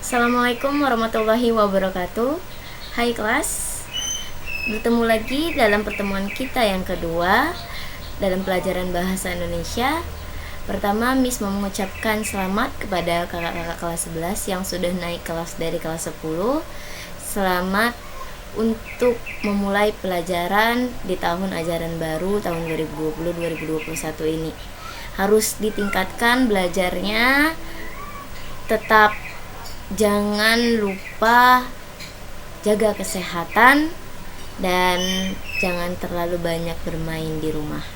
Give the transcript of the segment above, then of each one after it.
Assalamualaikum warahmatullahi wabarakatuh. Hai kelas, bertemu lagi dalam pertemuan kita yang kedua dalam pelajaran bahasa Indonesia. Pertama, Miss mau mengucapkan selamat kepada kakak-kakak kelas 11 yang sudah naik kelas dari kelas 10. Selamat untuk memulai pelajaran di tahun ajaran baru tahun 2020-2021 ini. Harus ditingkatkan belajarnya, tetap jangan lupa jaga kesehatan dan jangan terlalu banyak bermain di rumah.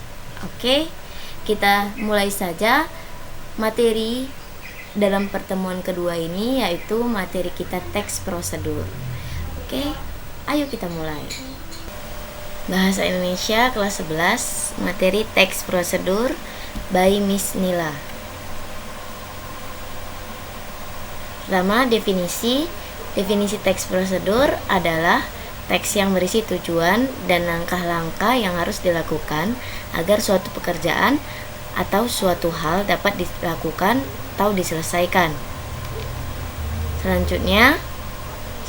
Oke, kita mulai saja materi dalam pertemuan kedua ini, yaitu materi kita teks prosedur. Oke, ayo kita mulai. Bahasa Indonesia kelas 11, materi teks prosedur by Miss Nila. Pertama, definisi teks prosedur adalah teks yang berisi tujuan dan langkah-langkah yang harus dilakukan agar suatu pekerjaan atau suatu hal dapat dilakukan atau diselesaikan. Selanjutnya,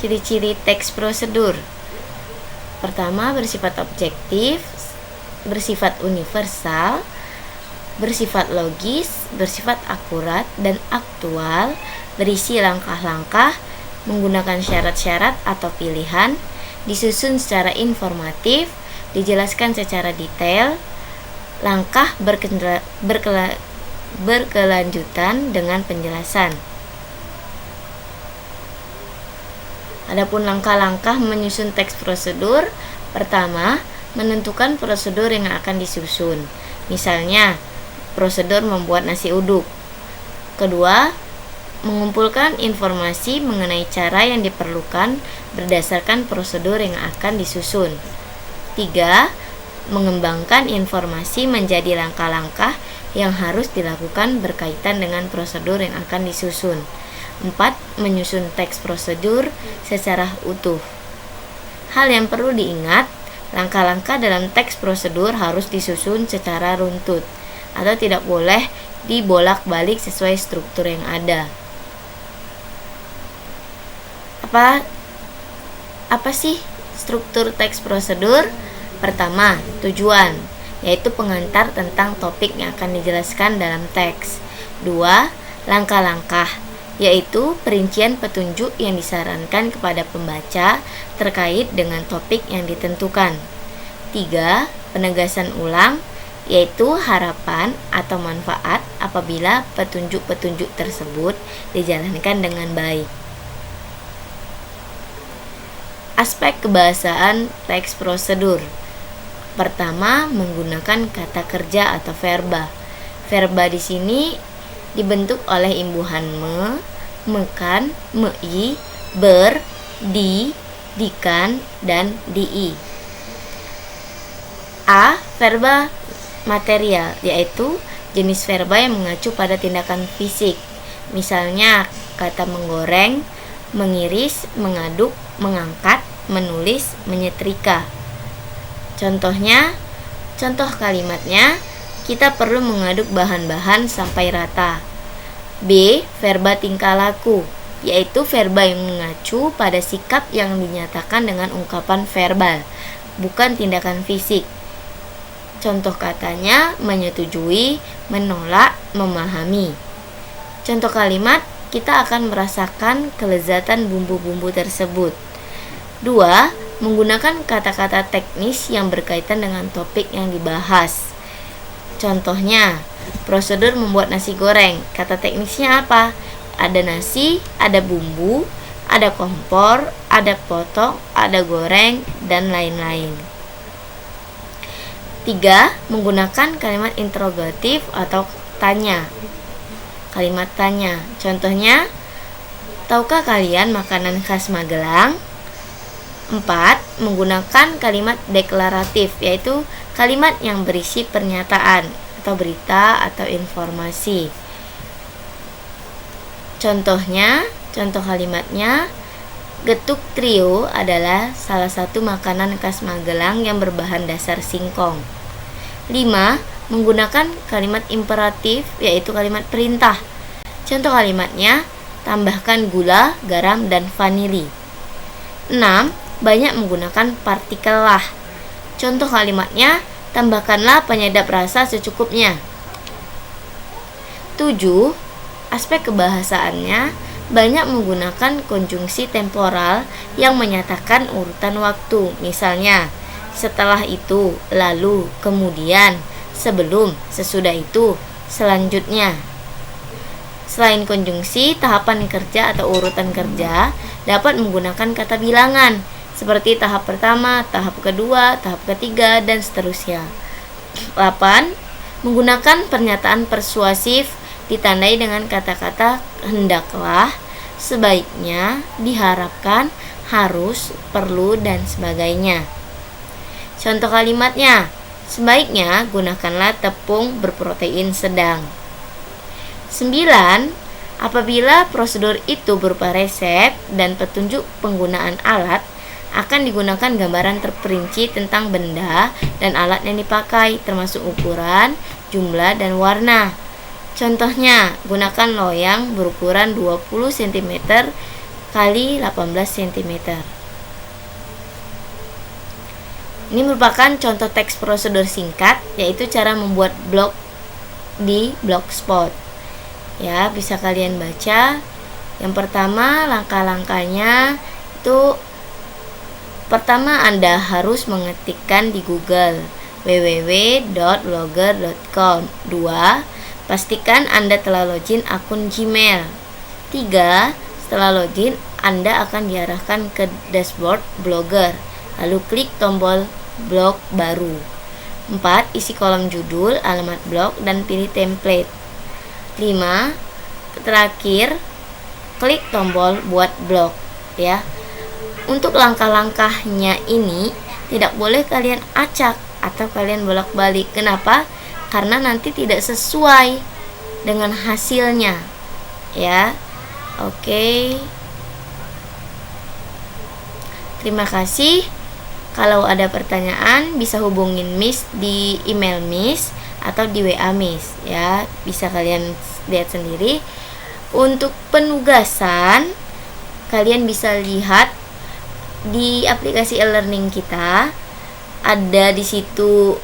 ciri-ciri teks prosedur. Pertama, bersifat objektif, bersifat universal, bersifat logis, bersifat akurat dan aktual, berisi langkah-langkah, menggunakan syarat-syarat atau pilihan, disusun secara informatif, dijelaskan secara detail, langkah berkelanjutan dengan penjelasan. Adapun langkah-langkah menyusun teks prosedur, pertama, menentukan prosedur yang akan disusun. Misalnya, prosedur membuat nasi uduk. Kedua, mengumpulkan informasi mengenai cara yang diperlukan berdasarkan prosedur yang akan disusun. 3. Mengembangkan informasi menjadi langkah-langkah yang harus dilakukan berkaitan dengan prosedur yang akan disusun. 4. Menyusun teks prosedur secara utuh. Hal yang perlu diingat, langkah-langkah dalam teks prosedur harus disusun secara runtut atau tidak boleh dibolak-balik sesuai struktur yang ada. Apa sih struktur teks prosedur? Pertama, tujuan, yaitu pengantar tentang topik yang akan dijelaskan dalam teks. 2. Langkah-langkah, yaitu perincian petunjuk yang disarankan kepada pembaca terkait dengan topik yang ditentukan. 3. Penegasan ulang, yaitu harapan atau manfaat apabila petunjuk-petunjuk tersebut dijalankan dengan baik. Aspek kebahasaan teks prosedur. Pertama, menggunakan kata kerja atau verba. Verba di sini dibentuk oleh imbuhan me, mekan, mei, ber, di, dikan, dan dii. A. Verba material, yaitu jenis verba yang mengacu pada tindakan fisik. Misalnya, kata menggoreng, mengiris, mengaduk, mengangkat, menulis, menyetrika. Contoh kalimatnya, kita perlu mengaduk bahan-bahan sampai rata. B. Verba tingkah laku, yaitu verba yang mengacu pada sikap yang dinyatakan dengan ungkapan verbal, bukan tindakan fisik. Contoh katanya, menyetujui, menolak, memahami. Contoh kalimat, kita akan merasakan kelezatan bumbu-bumbu tersebut. 2. Menggunakan kata-kata teknis yang berkaitan dengan topik yang dibahas. Contohnya, prosedur membuat nasi goreng. Kata teknisnya apa? Ada nasi, ada bumbu, ada kompor, ada potong, ada goreng, dan lain-lain. 3. Menggunakan kalimat interrogatif atau tanya. Kalimat tanya. Contohnya, tahukah kalian makanan khas Magelang? 4. Menggunakan kalimat deklaratif, yaitu kalimat yang berisi pernyataan atau berita atau informasi. Contoh kalimatnya, getuk trio adalah salah satu makanan khas Magelang yang berbahan dasar singkong. 5. Menggunakan kalimat imperatif, yaitu kalimat perintah. Contoh kalimatnya, tambahkan gula, garam, dan vanili. 6. Banyak menggunakan partikel lah. Contoh kalimatnya, tambahkanlah penyedap rasa secukupnya. 7. Aspek kebahasaannya banyak menggunakan konjungsi temporal yang menyatakan urutan waktu. Misalnya, setelah itu, lalu, kemudian, sebelum, sesudah itu, selanjutnya. Selain konjungsi, tahapan kerja atau urutan kerja dapat menggunakan kata bilangan seperti tahap pertama, tahap kedua, tahap ketiga, dan seterusnya. 8. Menggunakan pernyataan persuasif ditandai dengan kata-kata hendaklah, sebaiknya, diharapkan, harus, perlu, dan sebagainya. Contoh kalimatnya, sebaiknya gunakanlah tepung berprotein sedang. 9. Apabila prosedur itu berupa resep dan petunjuk penggunaan alat, akan digunakan gambaran terperinci tentang benda dan alat yang dipakai, termasuk ukuran, jumlah, dan warna. Contohnya, gunakan loyang berukuran 20 cm kali 18 cm. Ini merupakan contoh teks prosedur singkat, yaitu cara membuat blog di Blogspot. Ya, bisa kalian baca. Yang pertama, langkah-langkahnya itu pertama, Anda harus mengetikkan di Google www.blogger.com. 2. Pastikan Anda telah login akun Gmail. 3. Setelah login, Anda akan diarahkan ke dashboard Blogger. Lalu klik tombol blog baru. 4. Isi kolom judul, alamat blog, dan pilih template. 5. Terakhir, klik tombol buat blog, ya. Untuk langkah-langkahnya ini tidak boleh kalian acak atau kalian bolak-balik. Kenapa? Karena nanti tidak sesuai dengan hasilnya, ya. Oke. Terima kasih. Kalau ada pertanyaan bisa hubungin Miss di email Miss atau di WA Miss, ya. Bisa kalian lihat sendiri. Untuk penugasan kalian bisa lihat di aplikasi e-learning kita. Ada di situ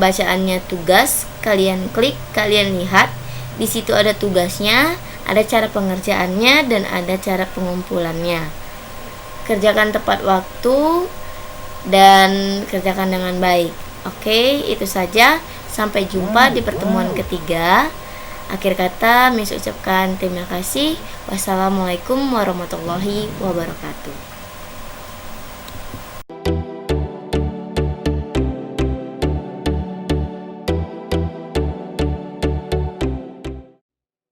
bacaannya tugas, kalian klik, kalian lihat. Di situ ada tugasnya, ada cara pengerjaannya, dan ada cara pengumpulannya. Kerjakan tepat waktu dan kerjakan dengan baik. Oke, itu saja. Sampai jumpa di pertemuan ketiga. Akhir kata, Miss ucapkan terima kasih. Wassalamualaikum warahmatullahi wabarakatuh.